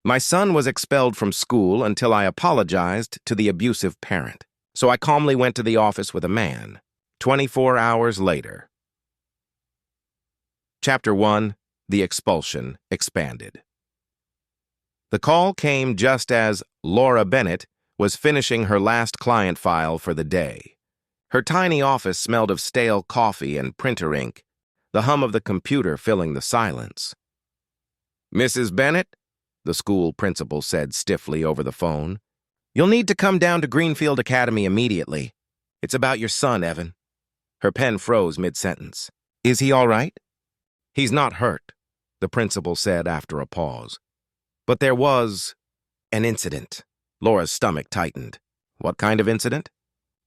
My son was expelled from school until I apologized to the abusive parent. So I calmly went to the office with a man. 24 hours later. Chapter 1. The Expulsion Expanded. The call came just as Laura Bennett was finishing her last client file for the day. Her tiny office smelled of stale coffee and printer ink, the hum of the computer filling the silence. "Mrs. Bennett," the school principal said stiffly over the phone, "you'll need to come down to Greenfield Academy immediately. It's about your son, Evan." Her pen froze mid-sentence. "Is he all right?" "He's not hurt," the principal said after a pause. "But there was an incident." Laura's stomach tightened. "What kind of incident?"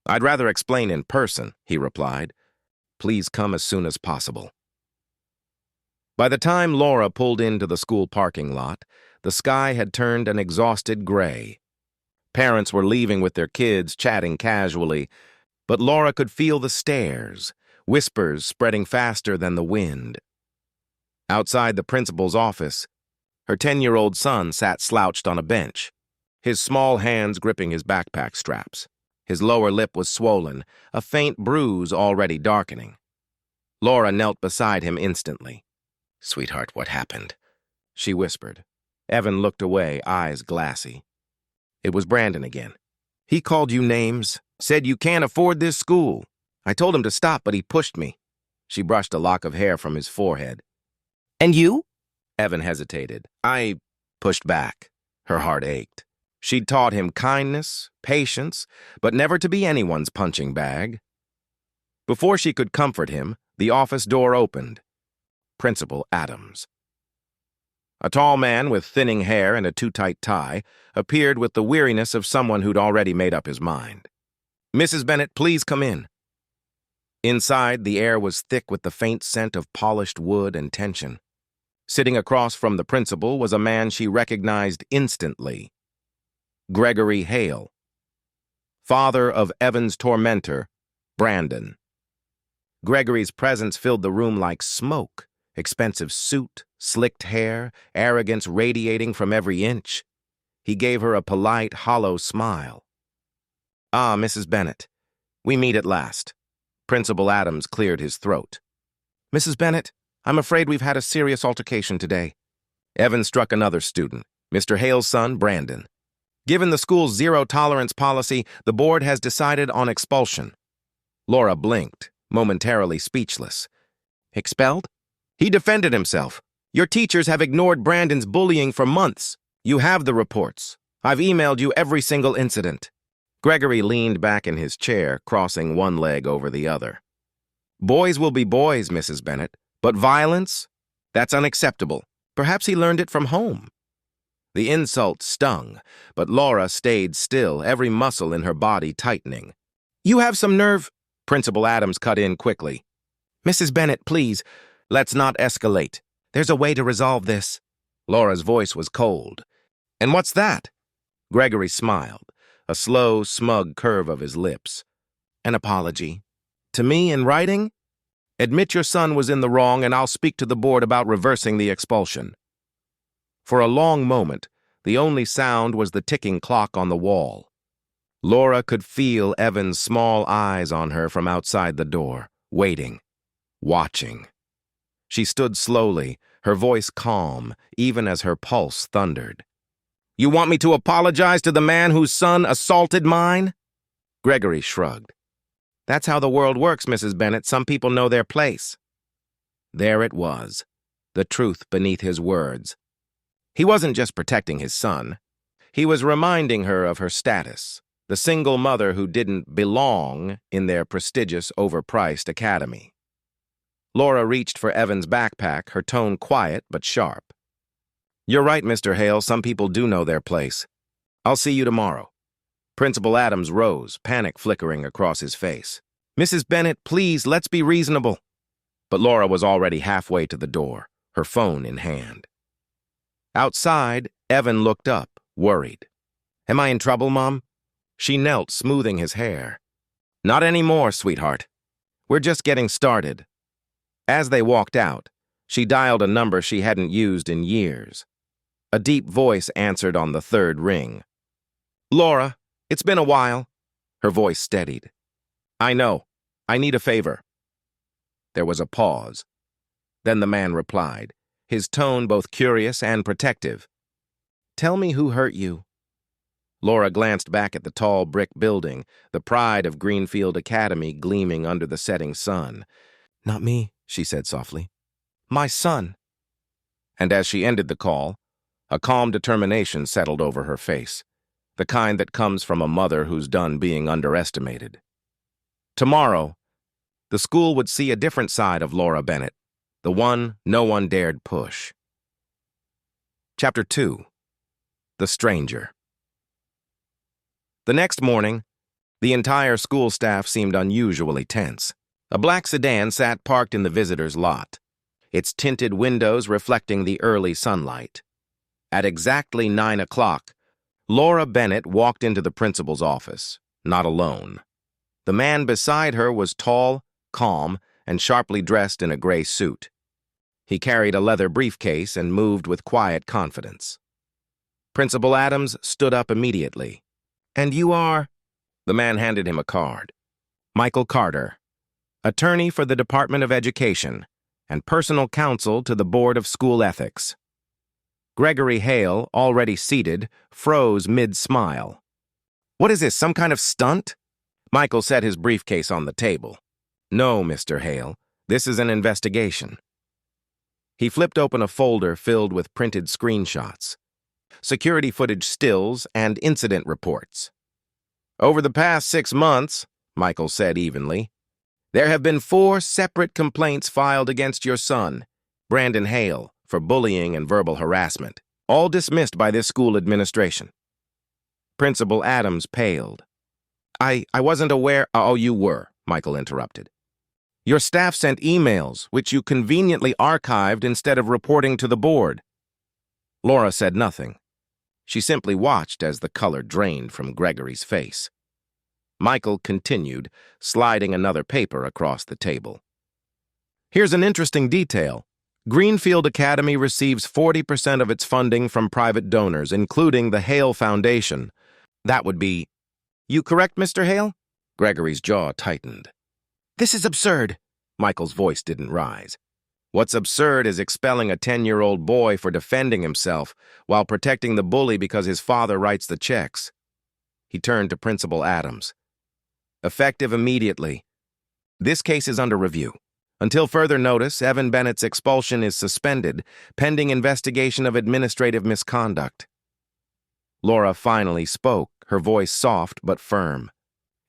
"I'd rather explain in person," he replied. "Please come as soon as possible." By the time Laura pulled into the school parking lot, the sky had turned an exhausted gray. Parents were leaving with their kids, chatting casually, but Laura could feel the stares, whispers spreading faster than the wind. Outside the principal's office, her 10-year-old son sat slouched on a bench, his small hands gripping his backpack straps. His lower lip was swollen, a faint bruise already darkening. Laura knelt beside him instantly. "Sweetheart, what happened?" she whispered. Evan looked away, eyes glassy. It was Brandon again. "He called you names, said you can't afford this school. I told him to stop, but he pushed me." She brushed a lock of hair from his forehead. "And you?" Evan hesitated. "I pushed back." Her heart ached. She'd taught him kindness, patience, but never to be anyone's punching bag. Before she could comfort him, the office door opened. Principal Adams. A tall man with thinning hair and a too-tight tie appeared with the weariness of someone who'd already made up his mind. "Mrs. Bennett, please come in." Inside, the air was thick with the faint scent of polished wood and tension. Sitting across from the principal was a man she recognized instantly. Gregory Hale, father of Evan's tormentor, Brandon. Gregory's presence filled the room like smoke, expensive suit, slicked hair, arrogance radiating from every inch. He gave her a polite, hollow smile. "Ah, Mrs. Bennett, we meet at last." Principal Adams cleared his throat. "Mrs. Bennett, I'm afraid we've had a serious altercation today." Evan struck another student, Mr. Hale's son, Brandon. "Given the school's zero-tolerance policy, the board has decided on expulsion." Laura blinked, momentarily speechless. "Expelled?" "He defended himself. Your teachers have ignored Brandon's bullying for months. You have the reports. I've emailed you every single incident." Gregory leaned back in his chair, crossing one leg over the other. "Boys will be boys, Mrs. Bennett, but violence? That's unacceptable. Perhaps he learned it from home." The insult stung, but Laura stayed still, every muscle in her body tightening. "You have some nerve," Principal Adams cut in quickly. "Mrs. Bennett, please, let's not escalate. There's a way to resolve this." Laura's voice was cold. "And what's that?" Gregory smiled, a slow, smug curve of his lips. "An apology. To me in writing? Admit your son was in the wrong and I'll speak to the board about reversing the expulsion." For a long moment, the only sound was the ticking clock on the wall. Laura could feel Evan's small eyes on her from outside the door, waiting, watching. She stood slowly, her voice calm, even as her pulse thundered. "You want me to apologize to the man whose son assaulted mine?" Gregory shrugged. "That's how the world works, Mrs. Bennett. Some people know their place." There it was, the truth beneath his words. He wasn't just protecting his son. He was reminding her of her status, the single mother who didn't belong in their prestigious, overpriced academy. Laura reached for Evan's backpack, her tone quiet but sharp. "You're right, Mr. Hale. Some people do know their place. I'll see you tomorrow." Principal Adams rose, panic flickering across his face. "Mrs. Bennett, please, let's be reasonable." But Laura was already halfway to the door, her phone in hand. Outside, Evan looked up, worried. "Am I in trouble, Mom?" She knelt, smoothing his hair. "Not anymore, sweetheart. We're just getting started." As they walked out, she dialed a number she hadn't used in years. A deep voice answered on the third ring. "Laura, it's been a while." Her voice steadied. "I know. I need a favor." There was a pause. Then the man replied, his tone both curious and protective. "Tell me who hurt you." Laura glanced back at the tall brick building, the pride of Greenfield Academy gleaming under the setting sun. "Not me," she said softly. "My son." And as she ended the call, a calm determination settled over her face, the kind that comes from a mother who's done being underestimated. Tomorrow, the school would see a different side of Laura Bennett, the one no one dared push. Chapter 2. The Stranger. The next morning, the entire school staff seemed unusually tense. A black sedan sat parked in the visitors' lot, its tinted windows reflecting the early sunlight. At exactly 9 o'clock, Laura Bennett walked into the principal's office, not alone. The man beside her was tall, calm, and sharply dressed in a gray suit. He carried a leather briefcase and moved with quiet confidence. Principal Adams stood up immediately. "And you are?" The man handed him a card. "Michael Carter, attorney for the Department of Education and personal counsel to the Board of School Ethics." Gregory Hale, already seated, froze mid-smile. "What is this, some kind of stunt?" Michael set his briefcase on the table. "No, Mr. Hale, this is an investigation." He flipped open a folder filled with printed screenshots, security footage stills, and incident reports. "Over the past 6 months," Michael said evenly, "there have been 4 separate complaints filed against your son, Brandon Hale, for bullying and verbal harassment, all dismissed by this school administration." Principal Adams paled. I wasn't aware—" "Oh, you were," Michael interrupted. "Your staff sent emails, which you conveniently archived instead of reporting to the board." Laura said nothing. She simply watched as the color drained from Gregory's face. Michael continued, sliding another paper across the table. "Here's an interesting detail. Greenfield Academy receives 40% of its funding from private donors, including the Hale Foundation. That would be—" "You correct, Mr. Hale?" Gregory's jaw tightened. "This is absurd." Michael's voice didn't rise. "What's absurd is expelling a 10-year-old boy for defending himself while protecting the bully because his father writes the checks." He turned to Principal Adams. "Effective immediately. This case is under review. Until further notice, Evan Bennett's expulsion is suspended, pending investigation of administrative misconduct." Laura finally spoke, her voice soft but firm.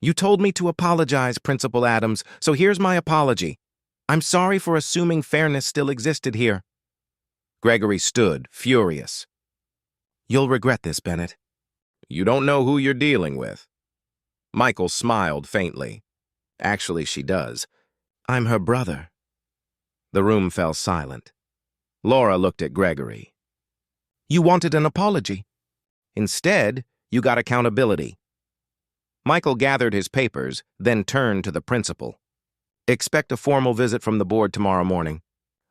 "You told me to apologize, Principal Adams, so here's my apology. I'm sorry for assuming fairness still existed here." Gregory stood, furious. "You'll regret this, Bennett." "You don't know who you're dealing with." Michael smiled faintly. "Actually, she does. I'm her brother." The room fell silent. Laura looked at Gregory. "You wanted an apology. Instead, you got accountability." Michael gathered his papers, then turned to the principal. "Expect a formal visit from the board tomorrow morning.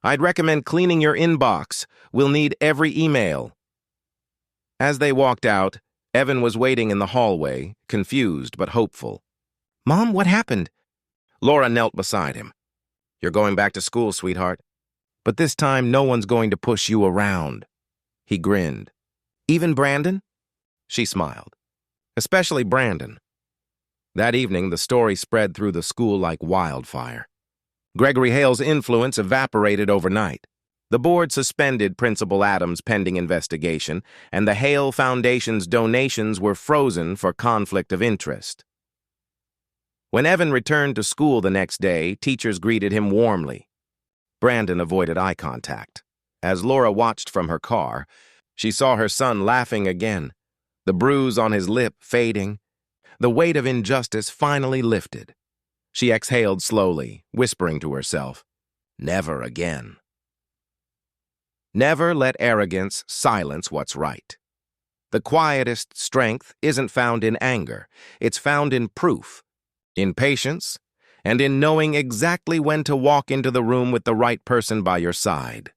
I'd recommend cleaning your inbox. We'll need every email." As they walked out, Evan was waiting in the hallway, confused but hopeful. "Mom, what happened?" Laura knelt beside him. "You're going back to school, sweetheart. But this time, no one's going to push you around." He grinned. "Even Brandon?" She smiled. "Especially Brandon." That evening, the story spread through the school like wildfire. Gregory Hale's influence evaporated overnight. The board suspended Principal Adams' pending investigation, and the Hale Foundation's donations were frozen for conflict of interest. When Evan returned to school the next day, teachers greeted him warmly. Brandon avoided eye contact. As Laura watched from her car, she saw her son laughing again, the bruise on his lip fading. The weight of injustice finally lifted. She exhaled slowly, whispering to herself, "Never again." Never let arrogance silence what's right. The quietest strength isn't found in anger. It's found in proof, in patience, and in knowing exactly when to walk into the room with the right person by your side.